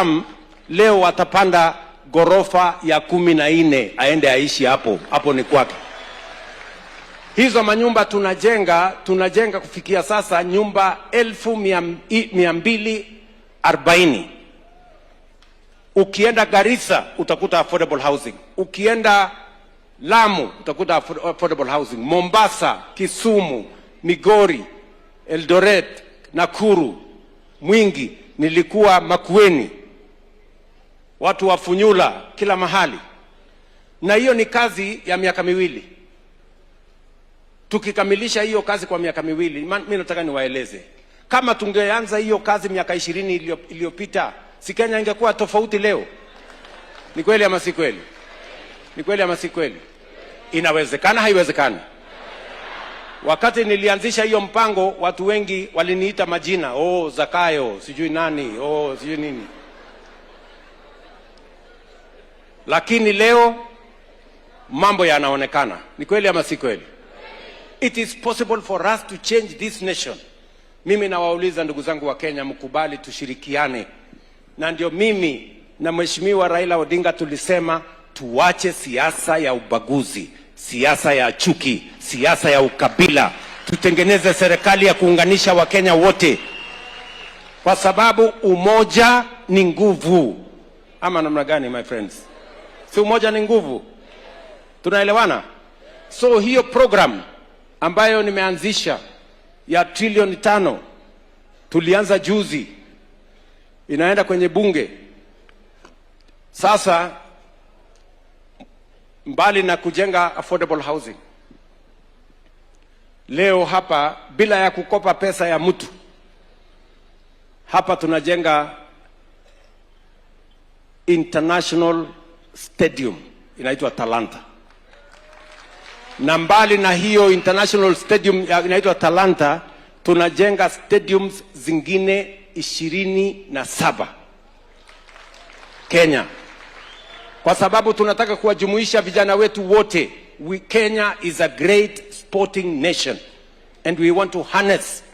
term leo atapanda gorofa ya 14 aende aishi hapo. Hapo ni kwake. Hizo manyumba tunajenga kufikia sasa nyumba 1240. Ukienda Garissa utakuta affordable housing. Ukienda Lamu utakuta affordable housing. Mombasa, Kisumu, Migori, Eldoret, Nakuru, Mwingi, nilikuwa Makueni, watu wa Funyula, kila mahali. Na hiyo ni kazi ya miaka miwili. Tukikamilisha hiyo kazi kwa miaka miwili, mimi nataka niwaeleze, kama tungeanza hiyo kazi miaka 20 iliyopita, si Kenya ingekuwa tofauti leo? Ni kweli ama si kweli? Ni kweli ama si kweli? Inawezekana, haiwezekani? Wakati nilianzisha hiyo mpango, watu wengi waliniita majina, Zakayo, sijui nani, sijui nini. Lakini leo mambo yanaonekana. Ni kweli ama si kweli? It is possible for us to change this nation. Mimi nawauliza ndugu zangu wa Kenya, mkubali tushirikiane. Na ndio mimi na Mheshimiwa Raila Odinga tulisema tuache siasa ya ubaguzi, siasa ya chuki, siasa ya ukabila. Tutengeneze serikali ya kuunganisha Wakenya wote. Kwa sababu umoja ni nguvu. Ama namna gani, my friends? Si umoja ni nguvu? Tunaelewana? So hiyo program ambayo nimeanzisha ya trilioni 5 tulianza juzi, inaenda kwenye bunge. Sasa mbali na kujenga affordable housing, leo hapa bila ya kukopa pesa ya mtu, hapa tunajenga international stadium inaitwa Talanta. Na mbali na hiyo international stadium inaitwa Talanta, tunajenga stadiums zingine 27 Kenya. Kwa sababu tunataka kuwajumuisha vijana wetu wote. Kenya is a great sporting nation and we want to harness